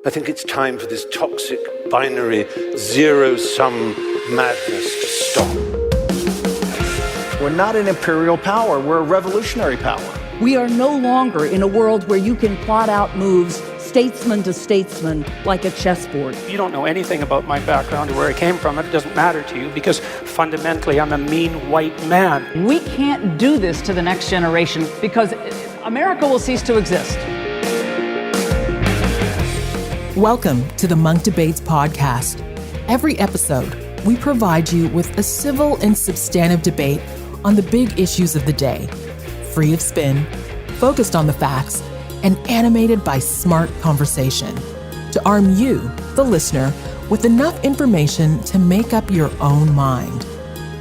I think it's time for this toxic, binary, zero-sum madness to stop. We're not an imperial power. We're a revolutionary power. We are no longer in a world where you can plot out moves statesman to statesman like a chessboard. If you don't know anything about my background or where I came from, it doesn't matter to you because fundamentally I'm a mean white man. We can't do this to the next generation because America will cease to exist. Welcome to the Munk Debates podcast. Every episode, we provide you with a civil and substantive debate on the big issues of the day, free of spin, focused on the facts, and animated by smart conversation to arm you, the listener, with enough information to make up your own mind.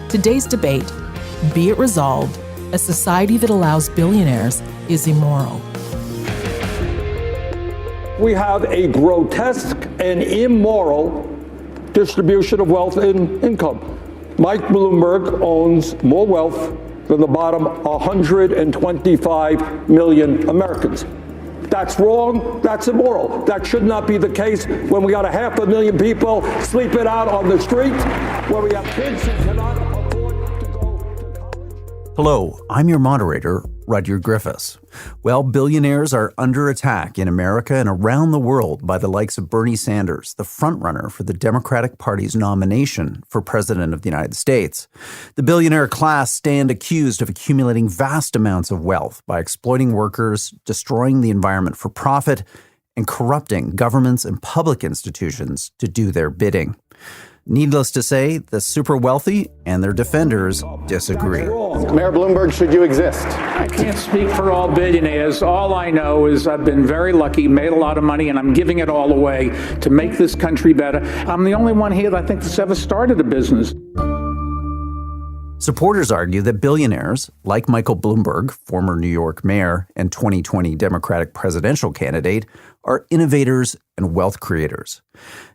Today's debate, be it resolved, a society that allows billionaires is immoral. We have a grotesque and immoral distribution of wealth and income. Mike Bloomberg owns more wealth than the bottom 125 million Americans. That's wrong, that's immoral. That should not be the case when we got 500,000 people sleeping out on the street, where we have kids who cannot afford to go to college. Hello, I'm your moderator, Rudyard Griffiths. Well, billionaires are under attack in America and around the world by the likes of Bernie Sanders, the frontrunner for the Democratic Party's nomination for President of the United States. The billionaire class stand accused of accumulating vast amounts of wealth by exploiting workers, destroying the environment for profit, and corrupting governments and public institutions to do their bidding. Needless to say, the super wealthy and their defenders disagree. Mayor Bloomberg, should you exist? I can't speak for all billionaires. All I know is I've been very lucky, made a lot of money, and I'm giving it all away to make this country better. I'm the only one here that I think that's ever started a business. Supporters argue that billionaires, like Michael Bloomberg, former New York mayor and 2020 Democratic presidential candidate, are innovators and wealth creators.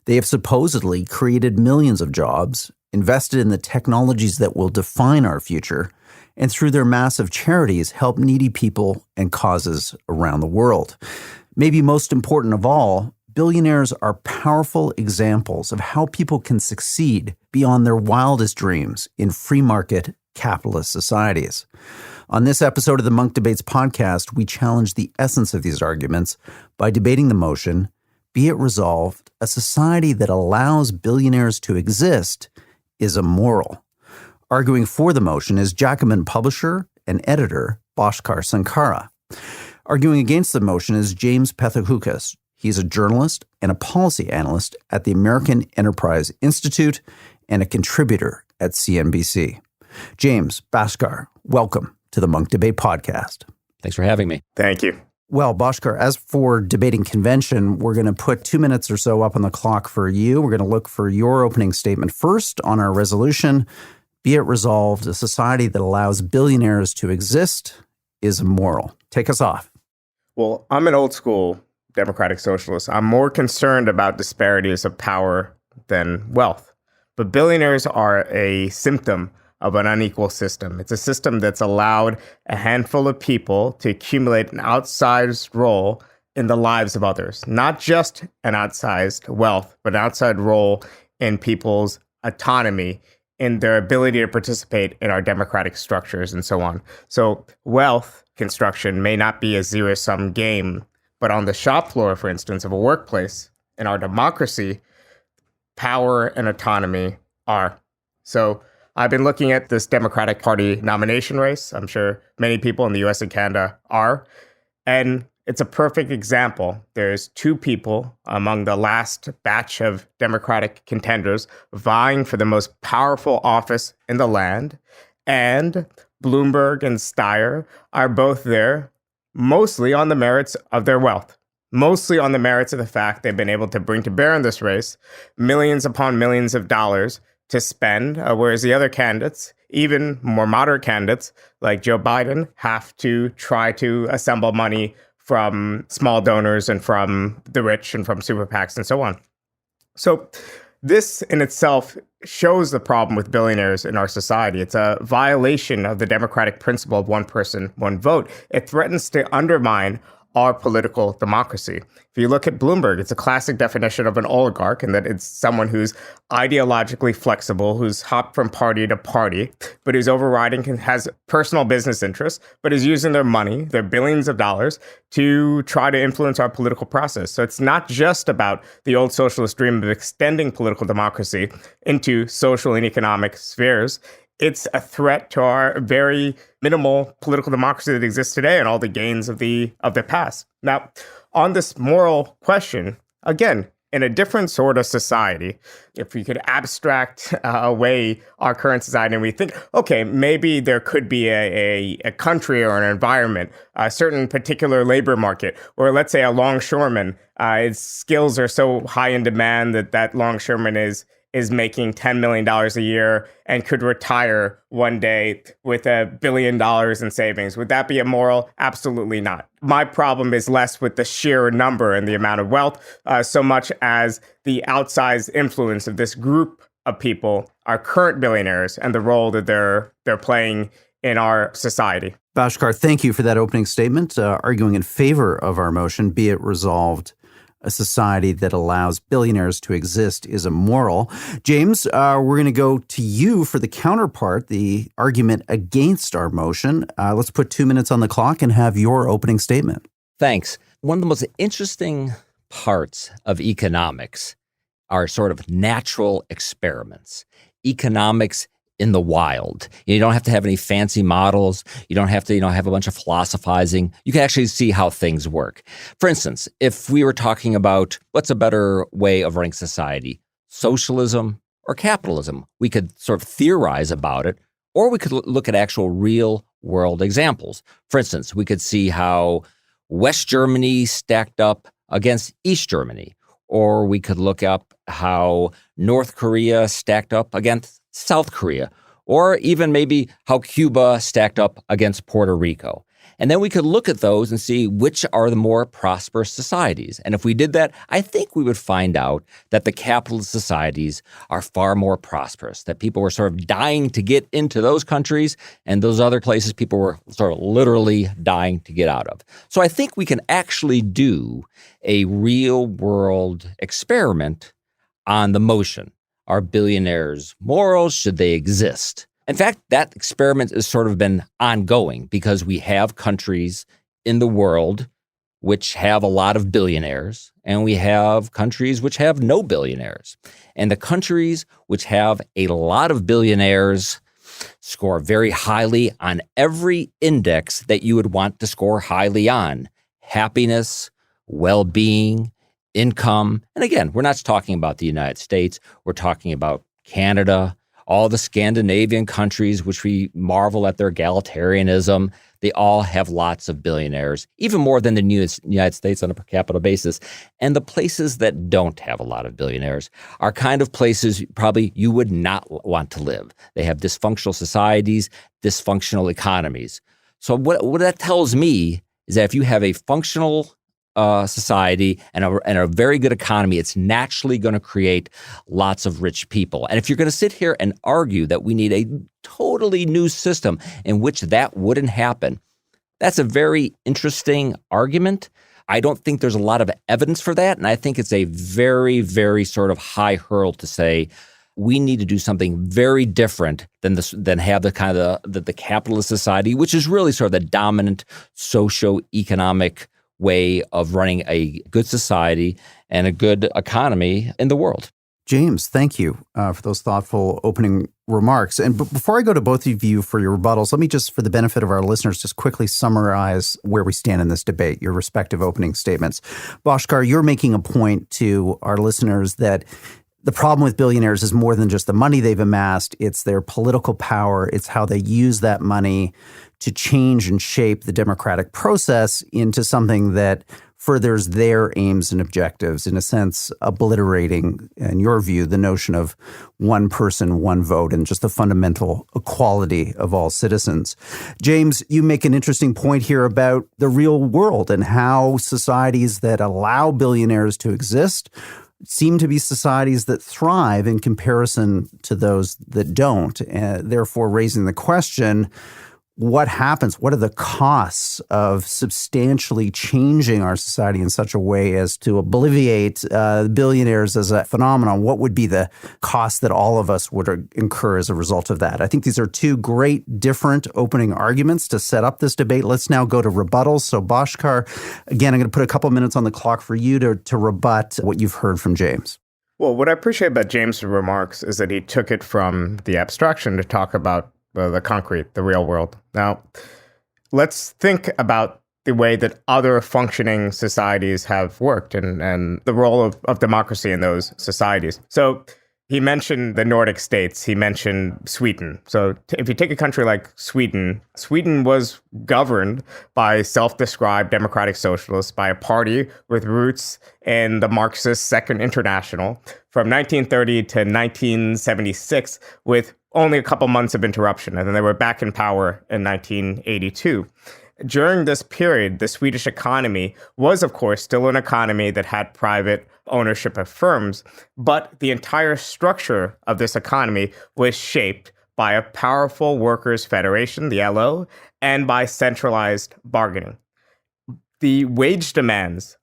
They have supposedly created millions of jobs, invested in the technologies that will define our future, and through their massive charities help needy people and causes around the world. Maybe most important of all, billionaires are powerful examples of how people can succeed beyond their wildest dreams in free market capitalist societies. On this episode of the Munk Debates podcast, we challenge the essence of these arguments by debating the motion, be it resolved, a society that allows billionaires to exist is immoral. Arguing for the motion is Jacobin publisher and editor Bhaskar Sunkara. Arguing against the motion is James Pethokoukis. He's a journalist and a policy analyst at the American Enterprise Institute and a contributor at CNBC. James, Bhaskar, welcome to the Munk Debate podcast. Thanks for having me. Thank you. Well, Bhaskar, as for debating convention, we're going to put 2 minutes or so up on the clock for you. We're going to look for your opening statement first on our resolution. Be it resolved, a society that allows billionaires to exist is immoral. Take us off. Well, I'm an old school democratic socialist. I'm more concerned about disparities of power than wealth. But billionaires are a symptom of an unequal system. It's a system that's allowed a handful of people to accumulate an outsized role in the lives of others. Not just an outsized wealth, but an outside role in people's autonomy, in their ability to participate in our democratic structures and so on. So wealth construction may not be a zero-sum game, but on the shop floor, for instance, of a workplace, in our democracy, power and autonomy are. So I've been looking at this Democratic Party nomination race. I'm sure many people in the US and Canada are. And it's a perfect example. There's two people among the last batch of Democratic contenders vying for the most powerful office in the land. And Bloomberg and Steyer are both there mostly on the merits of their wealth, mostly on the merits of the fact they've been able to bring to bear in this race millions upon millions of dollars to spend, whereas the other candidates, even more moderate candidates like Joe Biden, have to try to assemble money from small donors and from the rich and from super PACs and so on. So this in itself shows the problem with billionaires in our society. It's a violation of the democratic principle of one person, one vote. It threatens to undermine our political democracy. If you look at Bloomberg, it's a classic definition of an oligarch, in that it's someone who's ideologically flexible, who's hopped from party to party, but who's overriding and has personal business interests, but is using their money, their billions of dollars, to try to influence our political process. So it's not just about the old socialist dream of extending political democracy into social and economic spheres. It's a threat to our very minimal political democracy that exists today and all the gains of the past. Now, on this moral question, again, in a different sort of society, if we could abstract away our current society and we think, okay, maybe there could be a country or an environment, a certain particular labor market, or let's say a longshoreman, his skills are so high in demand that longshoreman is making $10 million a year and could retire one day with $1 billion in savings. Would that be immoral? Absolutely not. My problem is less with the sheer number and the amount of wealth, so much as the outsized influence of this group of people, our current billionaires, and the role that they're playing in our society. Bhaskar, thank you for that opening statement, arguing in favor of our motion, be it resolved. A society that allows billionaires to exist is immoral. James, we're going to go to you for the counterpart, the argument against our motion. Let's put 2 minutes on the clock and have your opening statement. Thanks. One of the most interesting parts of economics are sort of natural experiments. Economics in the wild. You don't have to have any fancy models. You don't have to, have a bunch of philosophizing. You can actually see how things work. For instance, if we were talking about what's a better way of running society, socialism or capitalism, we could sort of theorize about it, or we could look at actual real world examples. For instance, we could see how West Germany stacked up against East Germany, or we could look up how North Korea stacked up against South Korea, or even maybe how Cuba stacked up against Puerto Rico. And then we could look at those and see which are the more prosperous societies. And if we did that, I think we would find out that the capitalist societies are far more prosperous, that people were sort of dying to get into those countries, and those other places people were sort of literally dying to get out of. So I think we can actually do a real world experiment on the motion. Are billionaires moral? Should they exist? In fact, that experiment has sort of been ongoing because we have countries in the world which have a lot of billionaires, and we have countries which have no billionaires. And the countries which have a lot of billionaires score very highly on every index that you would want to score highly on: happiness, well-being, income. And again, we're not talking about the United States. We're talking about Canada, all the Scandinavian countries, which we marvel at their egalitarianism. They all have lots of billionaires, even more than the United States on a per capita basis. And the places that don't have a lot of billionaires are kind of places probably you would not want to live. They have dysfunctional societies, dysfunctional economies. So what that tells me is that if you have a functional society and a very good economy, it's naturally going to create lots of rich people. And if you're going to sit here and argue that we need a totally new system in which that wouldn't happen, that's a very interesting argument. I don't think there's a lot of evidence for that. And I think it's a very, very sort of high hurdle to say we need to do something very different than have the kind of the capitalist society, which is really sort of the dominant socio-economic way of running a good society and a good economy in the world. James, thank you for those thoughtful opening remarks. And before I go to both of you for your rebuttals, let me just, for the benefit of our listeners, just quickly summarize where we stand in this debate, your respective opening statements. Bhaskar, you're making a point to our listeners that the problem with billionaires is more than just the money they've amassed. It's their political power. It's how they use that money to change and shape the democratic process into something that furthers their aims and objectives, in a sense, obliterating, in your view, the notion of one person, one vote, and just the fundamental equality of all citizens. James, you make an interesting point here about the real world and how societies that allow billionaires to exist seem to be societies that thrive in comparison to those that don't, therefore raising the question, what happens? What are the costs of substantially changing our society in such a way as to obliviate billionaires as a phenomenon? What would be the cost that all of us would incur as a result of that? I think these are two great different opening arguments to set up this debate. Let's now go to rebuttals. So Bhaskar, again, I'm going to put a couple minutes on the clock for you to rebut what you've heard from James. Well, what I appreciate about James' remarks is that he took it from the abstraction to talk about the concrete, the real world. Now, let's think about the way that other functioning societies have worked and the role of democracy in those societies. So he mentioned the Nordic states. He mentioned Sweden. So if you take a country like Sweden, Sweden was governed by self-described democratic socialists, by a party with roots in the Marxist Second International from 1930 to 1976, with only a couple months of interruption, and then they were back in power in 1982. During this period, the Swedish economy was, of course, still an economy that had private ownership of firms, but the entire structure of this economy was shaped by a powerful workers' federation, the LO, and by centralized bargaining. The wage demands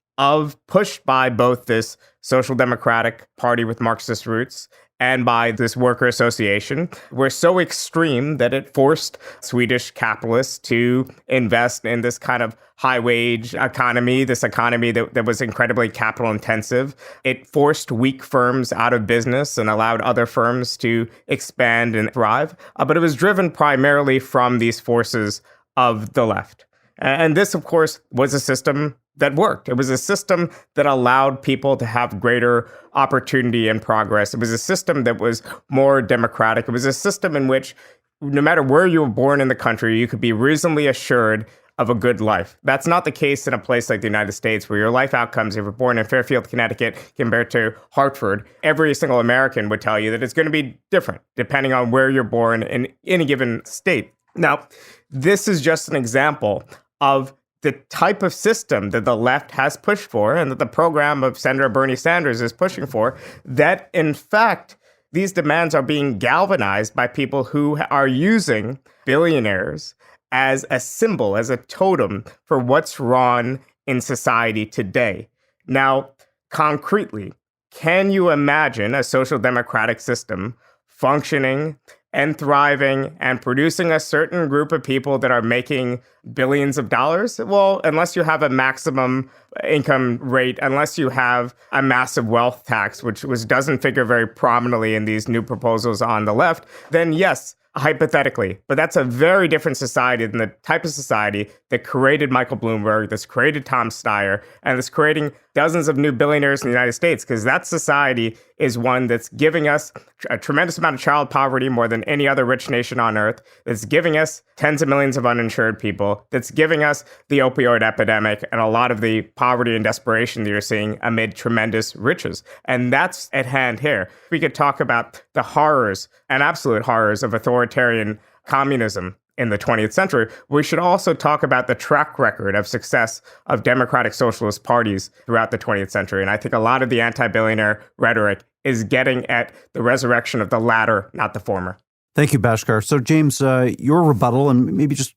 pushed by both this social democratic party with Marxist roots and by this worker association were so extreme that it forced Swedish capitalists to invest in this kind of high-wage economy, this economy that was incredibly capital-intensive. It forced weak firms out of business and allowed other firms to expand and thrive. But it was driven primarily from these forces of the left. And this, of course, was a system that worked. It was a system that allowed people to have greater opportunity and progress. It was a system that was more democratic. It was a system in which, no matter where you were born in the country, you could be reasonably assured of a good life. That's not the case in a place like the United States, where your life outcomes, if you're born in Fairfield, Connecticut, compared to Hartford, every single American would tell you that it's going to be different depending on where you're born in any given state. Now, this is just an example of the type of system that the left has pushed for and that the program of Senator Bernie Sanders is pushing for, that in fact, these demands are being galvanized by people who are using billionaires as a symbol, as a totem for what's wrong in society today. Now, concretely, can you imagine a social democratic system functioning and thriving and producing a certain group of people that are making billions of dollars? Well, unless you have a maximum income rate, unless you have a massive wealth tax, which doesn't figure very prominently in these new proposals on the left, then yes, hypothetically. But that's a very different society than the type of society that created Michael Bloomberg, that's created Tom Steyer, and that's creating dozens of new billionaires in the United States, because that society is one that's giving us a tremendous amount of child poverty, more than any other rich nation on earth, that's giving us tens of millions of uninsured people, that's giving us the opioid epidemic and a lot of the poverty and desperation that you're seeing amid tremendous riches. And that's at hand here. We could talk about the horrors and absolute horrors of authoritarian communism in the 20th century. We should also talk about the track record of success of democratic socialist parties throughout the 20th century. And I think a lot of the anti-billionaire rhetoric is getting at the resurrection of the latter, not the former. Thank you, Bhaskar. So, James, your rebuttal, and maybe just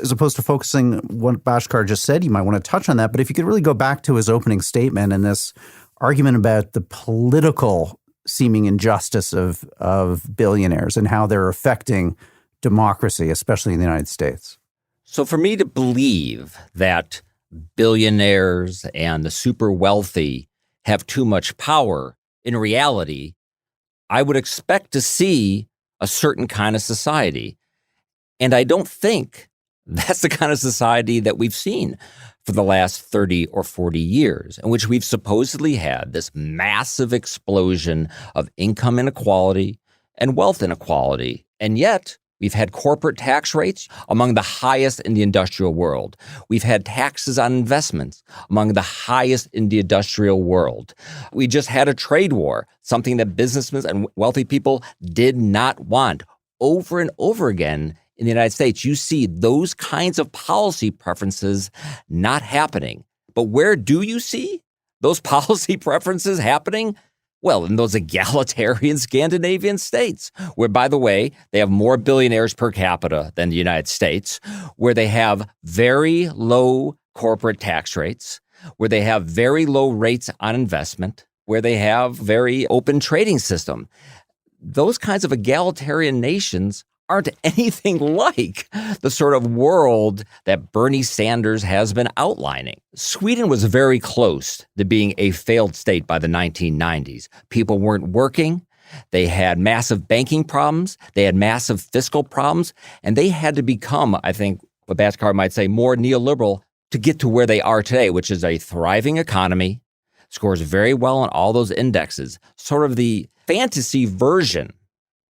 as opposed to focusing what Bhaskar just said, you might want to touch on that. But if you could really go back to his opening statement and this argument about the political seeming injustice of billionaires and how they're affecting democracy, especially in the United States. So for me to believe that billionaires and the super wealthy have too much power, in reality, I would expect to see a certain kind of society. And I don't think that's the kind of society that we've seen for the last 30 or 40 years, in which we've supposedly had this massive explosion of income inequality and wealth inequality. And yet, we've had corporate tax rates among the highest in the industrial world. We've had taxes on investments among the highest in the industrial world. We just had a trade war, something that businessmen and wealthy people did not want. Over and over again in the United States, you see those kinds of policy preferences not happening. But where do you see those policy preferences happening? Well, in those egalitarian Scandinavian states, where, by the way, they have more billionaires per capita than the United States, where they have very low corporate tax rates, where they have very low rates on investment, where they have very open trading system. Those kinds of egalitarian nations aren't anything like the sort of world that Bernie Sanders has been outlining. Sweden was very close to being a failed state by the 1990s. People weren't working. They had massive banking problems. They had massive fiscal problems. And they had to become, I think, what Bhaskar might say, more neoliberal to get to where they are today, which is a thriving economy, scores very well on all those indexes, sort of the fantasy version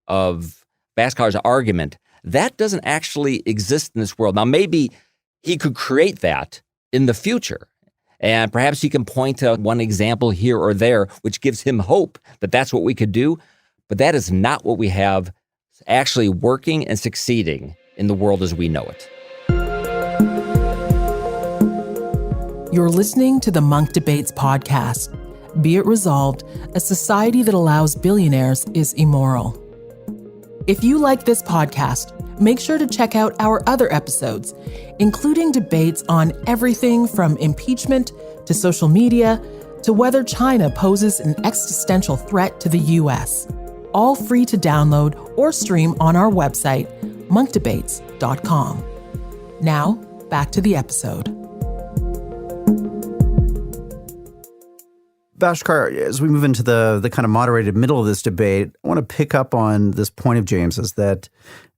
of Bhaskar's argument. That doesn't actually exist in this world. Now, maybe he could create that in the future, and perhaps he can point to one example here or there, which gives him hope that that's what we could do. But that is not what we have actually working and succeeding in the world as we know it. You're listening to the Munk Debates podcast. Be it resolved, a society that allows billionaires is immoral. If you like this podcast, make sure to check out our other episodes, including debates on everything from impeachment to social media to whether China poses an existential threat to the U.S. All free to download or stream on our website, monkdebates.com. Now, back to the episode. Bhaskar, as we move into the kind of moderated middle of this debate, I want to pick up on this point of James's that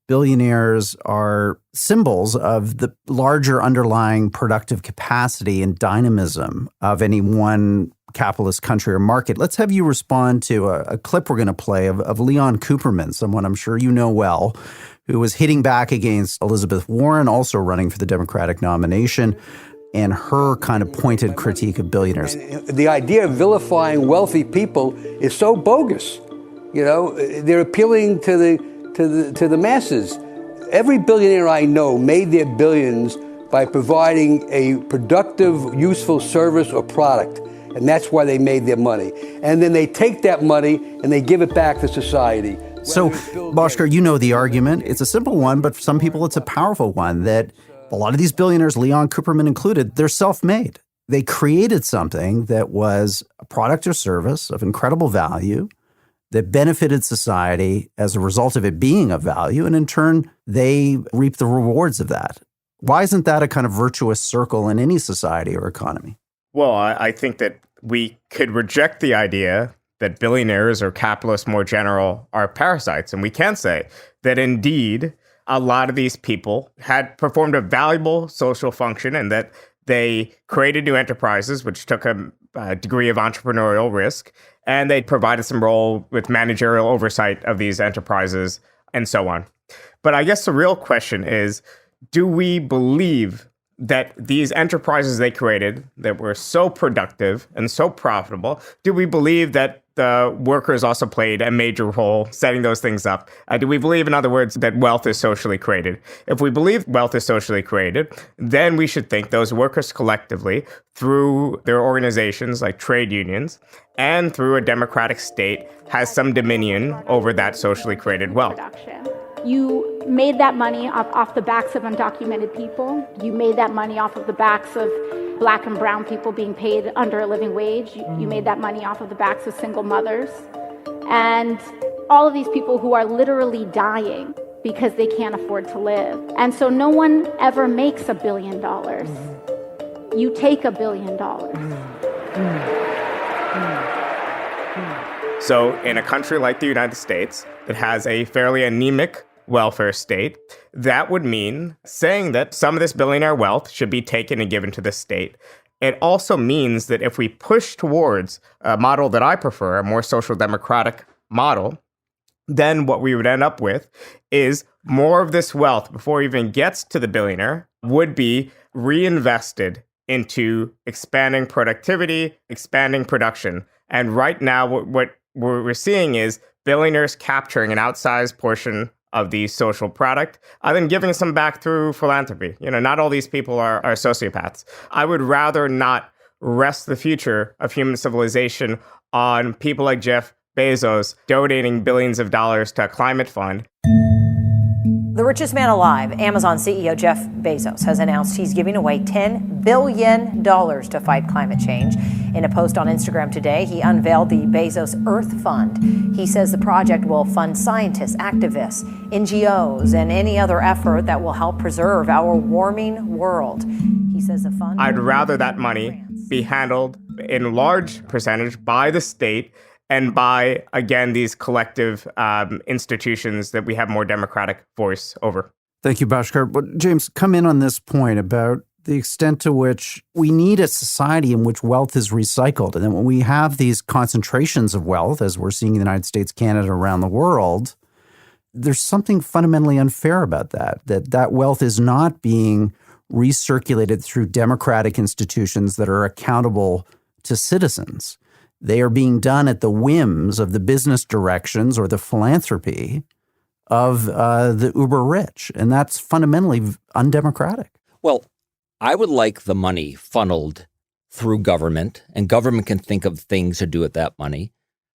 billionaires are symbols of the larger underlying productive capacity and dynamism of any one capitalist country or market. Let's have you respond to a clip we're going to play of Leon Cooperman, someone I'm sure you know well, who was hitting back against Elizabeth Warren, also running for the Democratic nomination, and her kind of pointed critique of billionaires. The idea of vilifying wealthy people is so bogus. You know, they're appealing to the masses. Every billionaire I know made their billions by providing a productive, useful service or product. And that's why they made their money. And then they take that money and they give it back to society. So, Bhaskar, you know the argument. It's a simple one, but for some people it's a powerful one, that a lot of these billionaires, Leon Cooperman included, they're self-made. They created something that was a product or service of incredible value that benefited society as a result of it being of value, and in turn, they reap the rewards of that. Why isn't that a kind of virtuous circle in any society or economy? Well, I think that we could reject the idea that billionaires or capitalists more general are parasites, and we can say that indeed a lot of these people had performed a valuable social function and that they created new enterprises, which took a degree of entrepreneurial risk, and they provided some role with managerial oversight of these enterprises and so on. But I guess the real question is, do we believe that these enterprises they created that were so productive and so profitable, do we believe that the workers also played a major role setting those things up? Do we believe, in other words, that wealth is socially created? If we believe wealth is socially created, then we should think those workers collectively, through their organizations like trade unions and through a democratic state, has some dominion over that socially created wealth. You made that money off the backs of undocumented people. You made that money off of the backs of Black and brown people being paid under a living wage. You made that money off of the backs of single mothers. And all of these people who are literally dying because they can't afford to live. And so no one ever makes $1 billion. You take $1 billion. So in a country like the United States that has a fairly anemic welfare state, that would mean saying that some of this billionaire wealth should be taken and given to the state. It also means that if we push towards a model that I prefer, a more social democratic model, then what we would end up with is more of this wealth, before it even gets to the billionaire, would be reinvested into expanding productivity, expanding production. And right now, what we're seeing is billionaires capturing an outsized portion of the social product, then giving some back through philanthropy. You know, not all these people are sociopaths. I would rather not rest the future of human civilization on people like Jeff Bezos donating billions of dollars to a climate fund. The richest man alive, Amazon CEO Jeff Bezos, has announced he's giving away $10 billion to fight climate change. In a post on Instagram today, he unveiled the Bezos Earth Fund. He says the project will fund scientists, activists, NGOs, and any other effort that will help preserve our warming world. He says the fund... I'd rather that money be handled in large percentage by the state and by, again, these collective institutions that we have more democratic voice over. Thank you, Bhaskar. But James, come in on this point about the extent to which we need a society in which wealth is recycled. And then when we have these concentrations of wealth, as we're seeing in the United States, Canada, around the world, there's something fundamentally unfair about that wealth is not being recirculated through democratic institutions that are accountable to citizens. They are being done at the whims of the business directions or the philanthropy of the uber rich. And that's fundamentally undemocratic. Well, I would like the money funneled through government, and government can think of things to do with that money.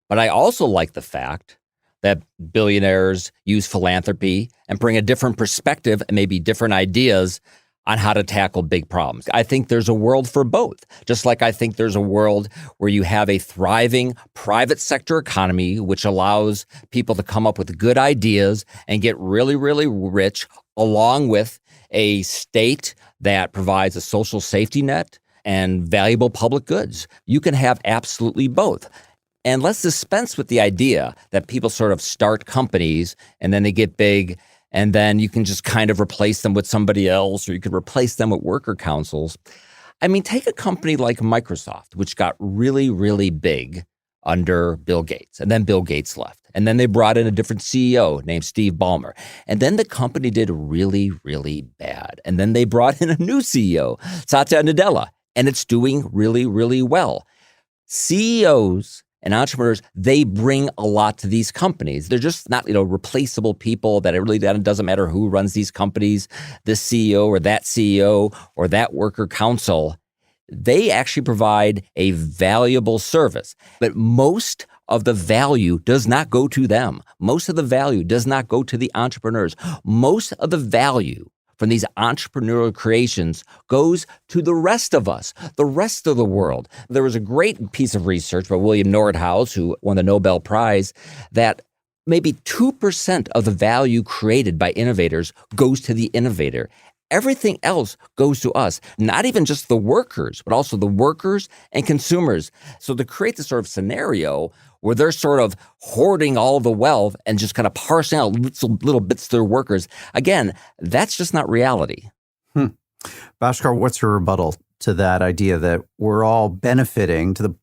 But I also like the fact that billionaires use philanthropy and bring a different perspective and maybe different ideas on how to tackle big problems. I think there's a world for both, just like I think there's a world where you have a thriving private sector economy, which allows people to come up with good ideas and get really, really rich, along with a state that provides a social safety net and valuable public goods. You can have absolutely both. And let's dispense with the idea that people sort of start companies and then they get big and then you can just kind of replace them with somebody else, or you could replace them with worker councils. I mean, take a company like Microsoft, which got really, really big under Bill Gates, and then Bill Gates left. And then they brought in a different CEO named Steve Ballmer. And then the company did really, really bad. And then they brought in a new CEO, Satya Nadella, and it's doing really, really well. CEOs and entrepreneurs, they bring a lot to these companies. They're just not, replaceable people that it really doesn't matter who runs these companies, this CEO or that worker council. They actually provide a valuable service, but most of the value does not go to them. Most of the value does not go to the entrepreneurs. Most of the value from these entrepreneurial creations goes to the rest of us, the rest of the world. There was a great piece of research by William Nordhaus, who won the Nobel Prize, that maybe 2% of the value created by innovators goes to the innovator. Everything else goes to us, not even just the workers, but also the workers and consumers. So to create this sort of scenario where they're sort of hoarding all the wealth and just kind of parsing out little bits to their workers, again, that's just not reality. Bhaskar, what's your rebuttal to that idea that we're all benefiting to the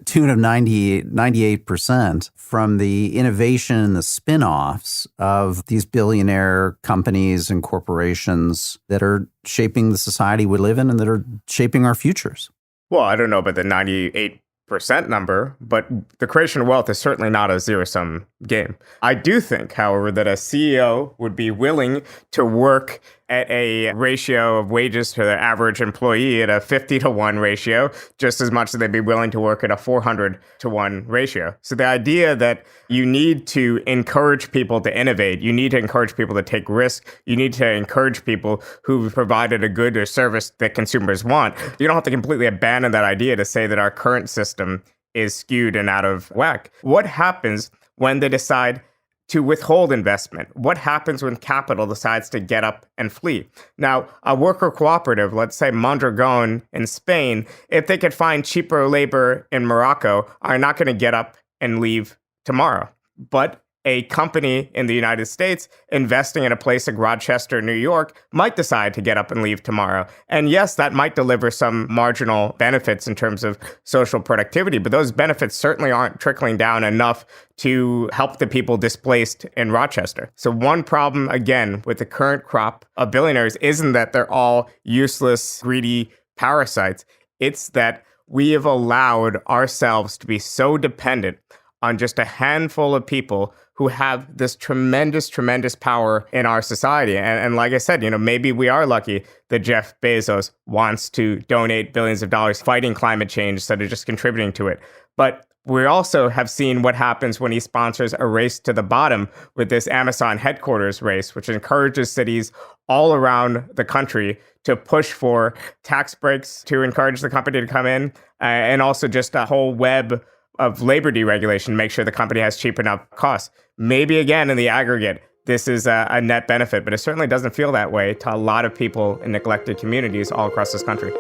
tune of 98% from the innovation and the spin-offs of these billionaire companies and corporations that are shaping the society we live in and that are shaping our futures? Well, I don't know about the 98% number, but the creation of wealth is certainly not a zero-sum game. I do think, however, that a CEO would be willing to work at a ratio of wages to the average employee at a 50-to-1 ratio, just as much as they'd be willing to work at a 400-to-1 ratio. So the idea that you need to encourage people to innovate, you need to encourage people to take risks, you need to encourage people who've provided a good or service that consumers want. You don't have to completely abandon that idea to say that our current system is skewed and out of whack. What happens when they decide to withhold investment? What happens when capital decides to get up and flee? Now, a worker cooperative, let's say Mondragon in Spain, if they could find cheaper labor in Morocco, are not going to get up and leave tomorrow. But a company in the United States investing in a place like Rochester, New York, might decide to get up and leave tomorrow. And yes, that might deliver some marginal benefits in terms of social productivity, but those benefits certainly aren't trickling down enough to help the people displaced in Rochester. So one problem, again, with the current crop of billionaires isn't that they're all useless, greedy parasites. It's that we have allowed ourselves to be so dependent on just a handful of people who have this tremendous, tremendous power in our society. And like I said, maybe we are lucky that Jeff Bezos wants to donate billions of dollars fighting climate change instead of just contributing to it. But we also have seen what happens when he sponsors a race to the bottom with this Amazon headquarters race, which encourages cities all around the country to push for tax breaks to encourage the company to come in, and also just a whole web of labor deregulation to make sure the company has cheap enough costs. Maybe, again, in the aggregate, this is a net benefit, but it certainly doesn't feel that way to a lot of people in neglected communities all across this country.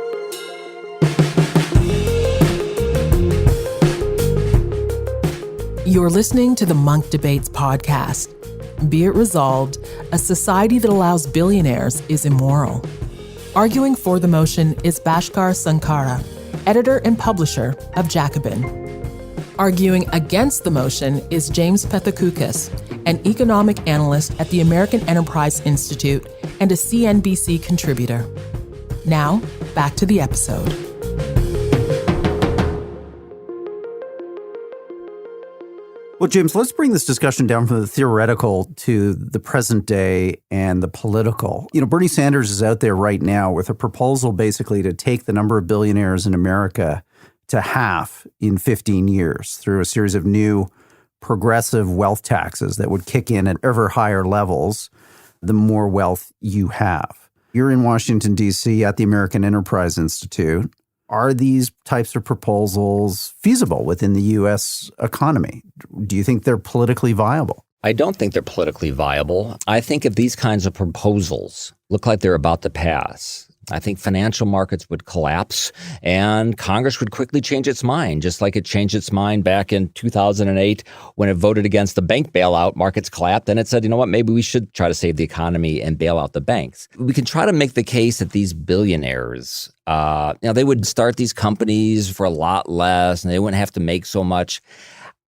You're listening to the Munk Debates podcast. Be it resolved, a society that allows billionaires is immoral. Arguing for the motion is Bhaskar Sunkara, editor and publisher of Jacobin. Arguing against the motion is James Pethokoukis, an economic analyst at the American Enterprise Institute and a CNBC contributor. Now, back to the episode. Well, James, let's bring this discussion down from the theoretical to the present day and the political. Bernie Sanders is out there right now with a proposal basically to take the number of billionaires in America to half in 15 years through a series of new progressive wealth taxes that would kick in at ever higher levels the more wealth you have. You're in Washington, D.C. at the American Enterprise Institute. Are these types of proposals feasible within the U.S. economy? Do you think they're politically viable? I don't think they're politically viable. I think if these kinds of proposals look like they're about to pass, I think financial markets would collapse and Congress would quickly change its mind, just like it changed its mind back in 2008 when it voted against the bank bailout. Markets collapsed and it said, you know what, maybe we should try to save the economy and bail out the banks. We can try to make the case that these billionaires, they would start these companies for a lot less and they wouldn't have to make so much.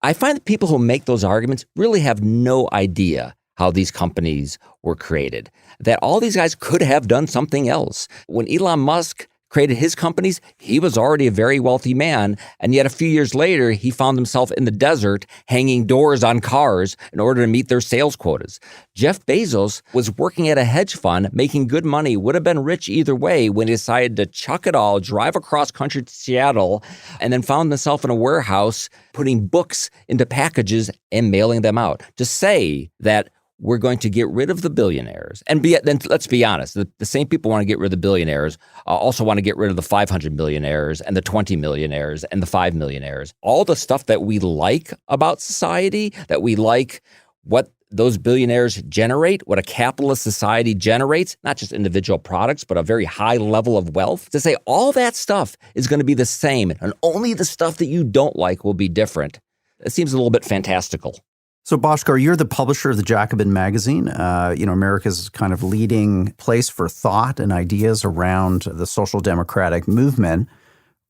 I find that people who make those arguments really have no idea how these companies were created, that all these guys could have done something else. When Elon Musk created his companies, he was already a very wealthy man, and yet a few years later, he found himself in the desert hanging doors on cars in order to meet their sales quotas. Jeff Bezos was working at a hedge fund, making good money, would have been rich either way when he decided to chuck it all, drive across country to Seattle, and then found himself in a warehouse putting books into packages and mailing them out. To say that we're going to get rid of the billionaires. And then let's be honest, the same people want to get rid of the billionaires also want to get rid of the 500 millionaires and the 20 millionaires and the 5 millionaires. All the stuff that we like about society, that we like what those billionaires generate, what a capitalist society generates, not just individual products, but a very high level of wealth. To say all that stuff is going to be the same and only the stuff that you don't like will be different, it seems a little bit fantastical. So, Bhaskar, you're the publisher of the Jacobin magazine, America's kind of leading place for thought and ideas around the social democratic movement.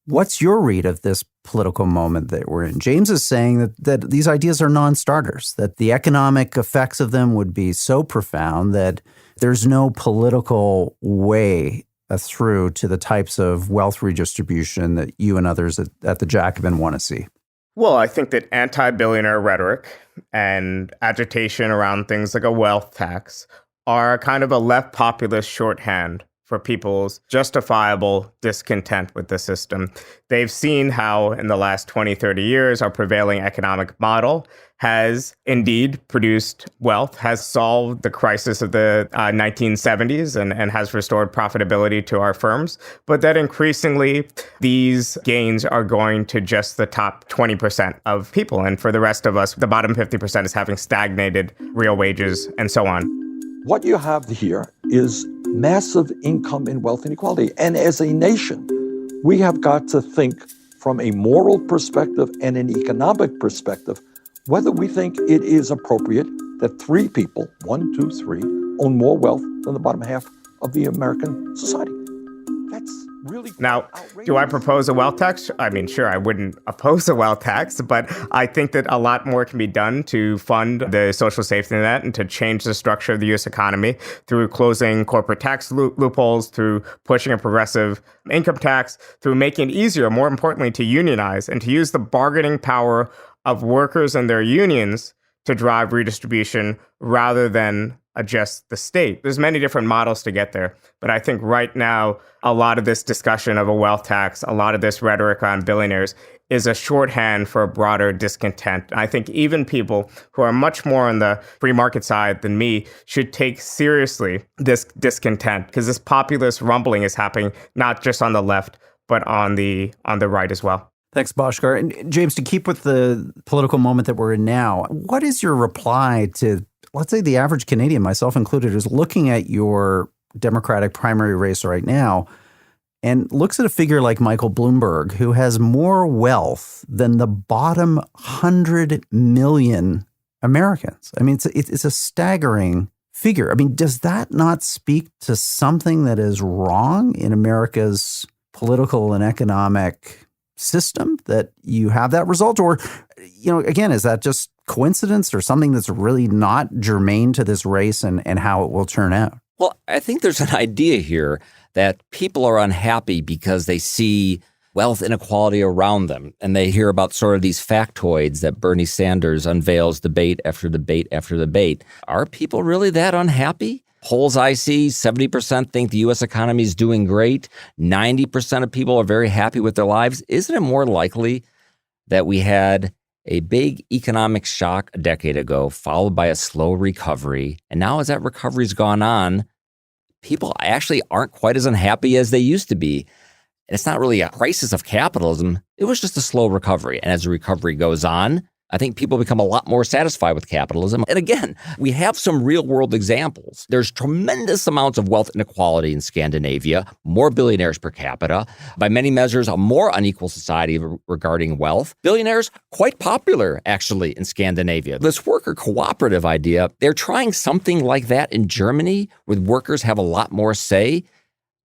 What's your read of this political moment that we're in? James is saying that these ideas are non-starters, that the economic effects of them would be so profound that there's no political way through to the types of wealth redistribution that you and others at the Jacobin want to see. Well, I think that anti-billionaire rhetoric and agitation around things like a wealth tax are kind of a left populist shorthand for people's justifiable discontent with the system. They've seen how in the last 20, 30 years, our prevailing economic model has indeed produced wealth, has solved the crisis of the 1970s and has restored profitability to our firms, but that increasingly these gains are going to just the top 20% of people. And for the rest of us, the bottom 50% is having stagnated real wages and so on. What you have here is massive income and wealth inequality. And as a nation, we have got to think from a moral perspective and an economic perspective whether we think it is appropriate that 3 people, 1, 2, 3, own more wealth than the bottom half of the American society. That's really Now, do I propose a wealth tax? I mean, sure, I wouldn't oppose a wealth tax, but I think that a lot more can be done to fund the social safety net and to change the structure of the U.S. economy through closing corporate tax loopholes, through pushing a progressive income tax, through making it easier, more importantly, to unionize and to use the bargaining power of workers and their unions to drive redistribution rather than adjust the state. There's many different models to get there. But I think right now, a lot of this discussion of a wealth tax, a lot of this rhetoric on billionaires is a shorthand for a broader discontent. I think even people who are much more on the free market side than me should take seriously this discontent, because this populist rumbling is happening not just on the left, but on the right as well. Thanks, Bhaskar. And James, to keep with the political moment that we're in now, what is your reply to, let's say, the average Canadian, myself included, who's looking at your Democratic primary race right now and looks at a figure like Michael Bloomberg, who has more wealth than the bottom 100 million Americans? I mean, it's a staggering figure. I mean, does that not speak to something that is wrong in America's political and economic system, that you have that result? Or, again, is that just coincidence or something that's really not germane to this race and how it will turn out? Well, I think there's an idea here that people are unhappy because they see wealth inequality around them, and they hear about sort of these factoids that Bernie Sanders unveils debate after debate after debate. Are people really that unhappy? Polls I see, 70% think the U.S. economy is doing great. 90% of people are very happy with their lives. Isn't it more likely that we had a big economic shock a decade ago, followed by a slow recovery, and now as that recovery's gone on, people actually aren't quite as unhappy as they used to be? And it's not really a crisis of capitalism. It was just a slow recovery. And as the recovery goes on, I think people become a lot more satisfied with capitalism. And again, we have some real world examples. There's tremendous amounts of wealth inequality in Scandinavia, more billionaires per capita. By many measures, a more unequal society regarding wealth. Billionaires, quite popular, actually, in Scandinavia. This worker cooperative idea, they're trying something like that in Germany, where workers have a lot more say.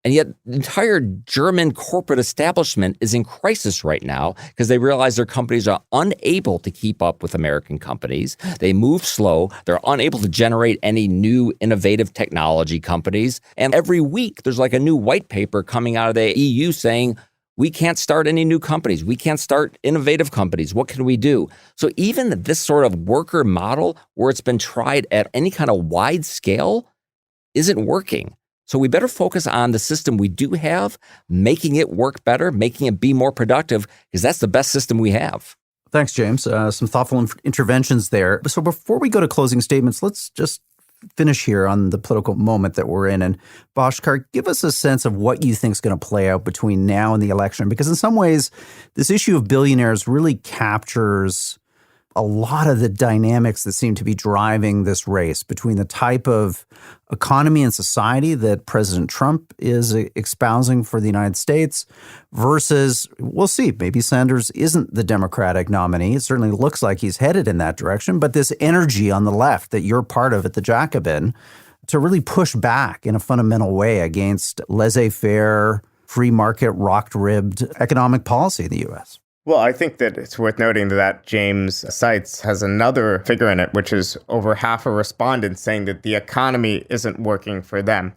And yet the entire German corporate establishment is in crisis right now because they realize their companies are unable to keep up with American companies. They move slow. They're unable to generate any new innovative technology companies. And every week there's like a new white paper coming out of the EU saying, we can't start any new companies. We can't start innovative companies. What can we do? So even this sort of worker model where it's been tried at any kind of wide scale isn't working. So we better focus on the system we do have, making it work better, making it be more productive, because that's the best system we have. Thanks, James. Some thoughtful interventions there. So before we go to closing statements, let's just finish here on the political moment that we're in. And Bhaskar, give us a sense of what you think is going to play out between now and the election, because in some ways, this issue of billionaires really captures a lot of the dynamics that seem to be driving this race between the type of economy and society that President Trump is espousing for the United States versus, we'll see, maybe Sanders isn't the Democratic nominee. It certainly looks like he's headed in that direction, but this energy on the left that you're part of at the Jacobin to really push back in a fundamental way against laissez-faire, free market, rock-ribbed economic policy in the U.S. Well, I think that it's worth noting that James cites has another figure in it, which is over half of respondents saying that the economy isn't working for them.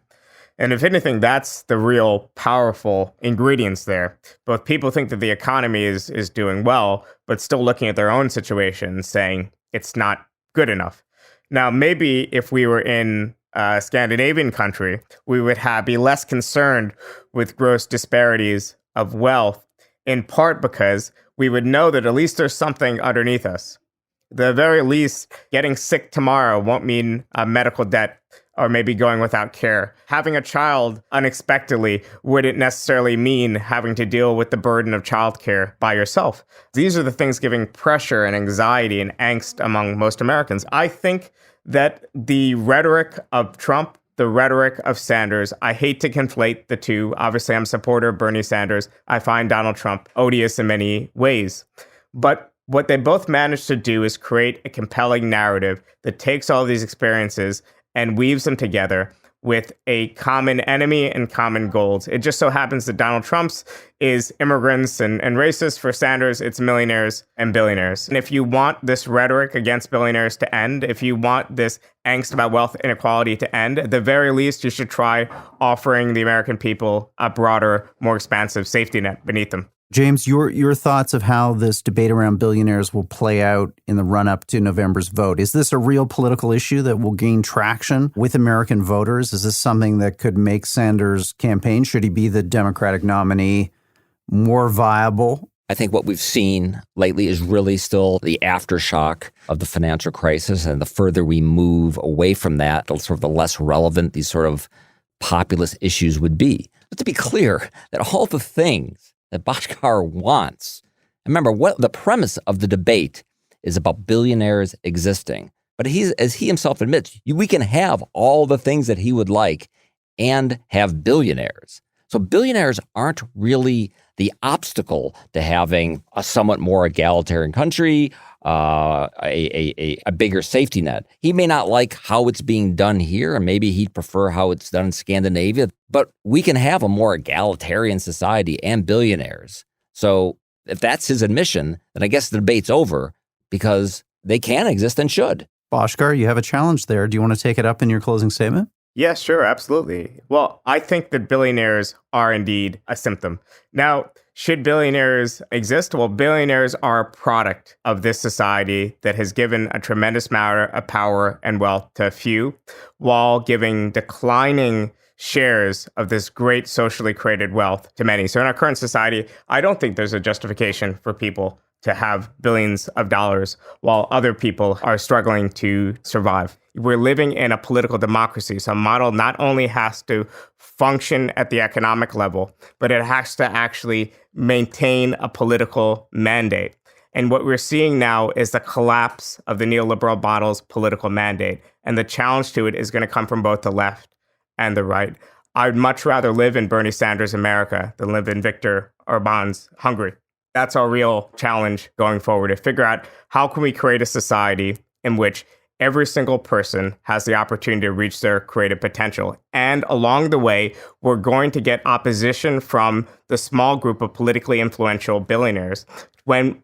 And if anything, that's the real powerful ingredients there. Both people think that the economy is doing well, but still looking at their own situation saying it's not good enough. Now, maybe if we were in a Scandinavian country, we would be less concerned with gross disparities of wealth, in part because we would know that at least there's something underneath us. At the very least, getting sick tomorrow won't mean a medical debt or maybe going without care. Having a child unexpectedly wouldn't necessarily mean having to deal with the burden of childcare by yourself. These are the things giving pressure and anxiety and angst among most Americans. I think that the rhetoric of Trump, the rhetoric of Sanders, I hate to conflate the two. Obviously, I'm a supporter of Bernie Sanders. I find Donald Trump odious in many ways. But what they both managed to do is create a compelling narrative that takes all these experiences and weaves them together with a common enemy and common goals. It just so happens that Donald Trump's is immigrants and racists. For Sanders, it's millionaires and billionaires. And if you want this rhetoric against billionaires to end, if you want this angst about wealth inequality to end, at the very least, you should try offering the American people a broader, more expansive safety net beneath them. James, your thoughts of how this debate around billionaires will play out in the run-up to November's vote. Is this a real political issue that will gain traction with American voters? Is this something that could make Sanders' campaign, should he be the Democratic nominee, more viable? I think what we've seen lately is really still the aftershock of the financial crisis. And the further we move away from that, sort of the less relevant these sort of populist issues would be. But to be clear, that all the things that Bhaskar wants. Remember, what the premise of the debate is about billionaires existing. But as he himself admits, we can have all the things that he would like and have billionaires. So billionaires aren't really the obstacle to having a somewhat more egalitarian country, a bigger safety net. He may not like how it's being done here, and maybe he'd prefer how it's done in Scandinavia, but we can have a more egalitarian society and billionaires. So if that's his admission, then I guess the debate's over, because they can exist and should. Bhaskar, you have a challenge there. Do you want to take it up in your closing statement? Yes, sure, absolutely. Well, I think that billionaires are indeed a symptom. Now, should billionaires exist? Well, billionaires are a product of this society that has given a tremendous amount of power and wealth to a few, while giving declining shares of this great socially created wealth to many. So in our current society, I don't think there's a justification for people to have billions of dollars while other people are struggling to survive. We're living in a political democracy. So a model not only has to function at the economic level, but it has to actually maintain a political mandate. And what we're seeing now is the collapse of the neoliberal model's political mandate. And the challenge to it is going to come from both the left and the right. I'd much rather live in Bernie Sanders' America than live in Viktor Orban's Hungary. That's our real challenge going forward, to figure out how can we create a society in which every single person has the opportunity to reach their creative potential. And along the way, we're going to get opposition from the small group of politically influential billionaires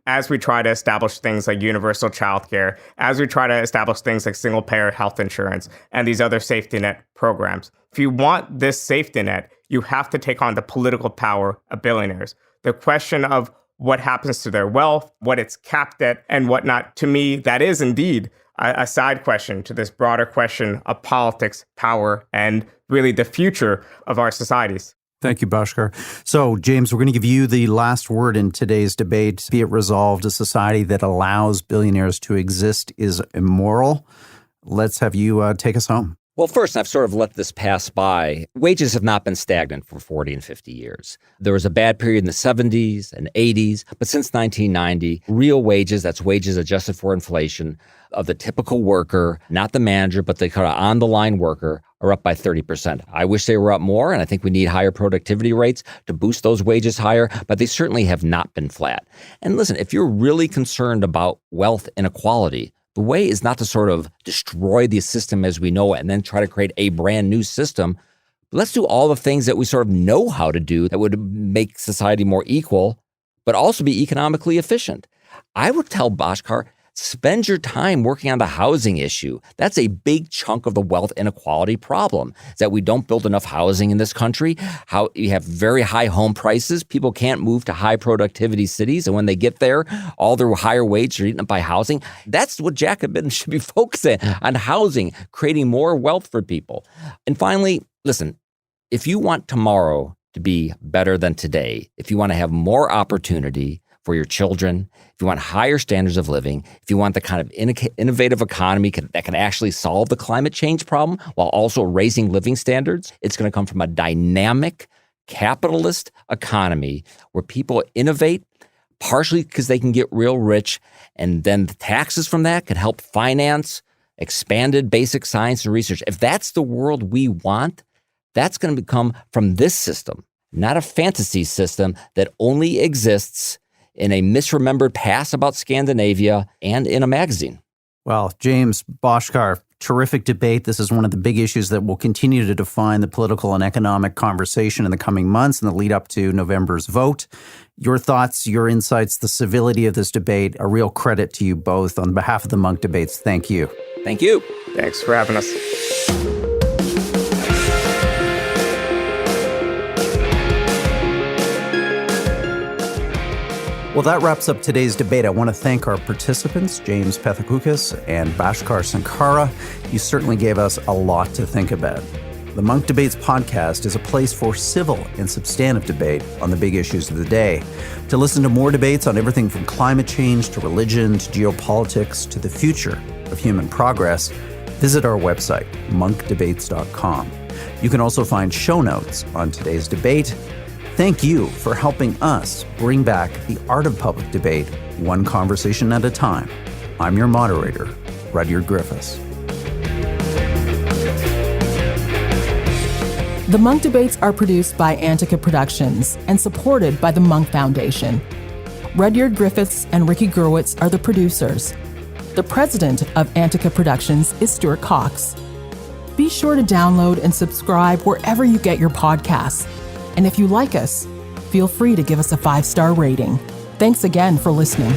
as we try to establish things like universal childcare, as we try to establish things like single-payer health insurance and these other safety net programs. If you want this safety net, you have to take on the political power of billionaires. The question of what happens to their wealth, what it's capped at, and whatnot, to me, that is indeed a side question to this broader question of politics, power, and really the future of our societies. Thank you, Bhaskar. So, James, we're going to give you the last word in today's debate. Be it resolved, a society that allows billionaires to exist is immoral. Let's have you take us home. Well, first, I've sort of let this pass by. Wages have not been stagnant for 40 and 50 years. There was a bad period in the 70s and 80s, but since 1990, real wages, that's wages adjusted for inflation, of the typical worker, not the manager, but the kind of on-the-line worker, are up by 30%. I wish they were up more, and I think we need higher productivity rates to boost those wages higher, but they certainly have not been flat. And listen, if you're really concerned about wealth inequality, the way is not to sort of destroy the system as we know it and then try to create a brand new system. Let's do all the things that we sort of know how to do that would make society more equal, but also be economically efficient. I would tell Bhaskar, spend your time working on the housing issue. That's a big chunk of the wealth inequality problem, is that we don't build enough housing in this country. How you have very high home prices. People can't move to high productivity cities. And when they get there, all their higher wages are eaten up by housing. That's what Jacobin should be focusing on housing, creating more wealth for people. And finally, listen, if you want tomorrow to be better than today, if you want to have more opportunity for your children, if you want higher standards of living, if you want the kind of innovative economy that can actually solve the climate change problem while also raising living standards, it's going to come from a dynamic capitalist economy where people innovate, partially because they can get real rich, and then the taxes from that could help finance expanded basic science and research. If that's the world we want, that's going to come from this system, not a fantasy system that only exists in a misremembered past about Scandinavia and in a magazine. Well, James, Bhaskar, Terrific debate. This is one of the big issues that will continue to define the political and economic conversation in the coming months and the lead up to November's vote. Your thoughts, your insights, the civility of this debate, a real credit to you both. On behalf of the Munk Debates, thank you. Thank you. Thanks for having us. Well, that wraps up today's debate. I want to thank our participants, James Pethokoukis and Bhaskar Sunkara. You certainly gave us a lot to think about. The Munk Debates podcast is a place for civil and substantive debate on the big issues of the day. To listen to more debates on everything from climate change to religion to geopolitics to the future of human progress, visit our website, monkdebates.com. You can also find show notes on today's debate. Thank you for helping us bring back the art of public debate, one conversation at a time. I'm your moderator, Rudyard Griffiths. The Munk Debates are produced by Antica Productions and supported by the Munk Foundation. Rudyard Griffiths and Ricky Gurwitz are the producers. The president of Antica Productions is Stuart Cox. Be sure to download and subscribe wherever you get your podcasts. And if you like us, feel free to give us a 5-star rating. Thanks again for listening.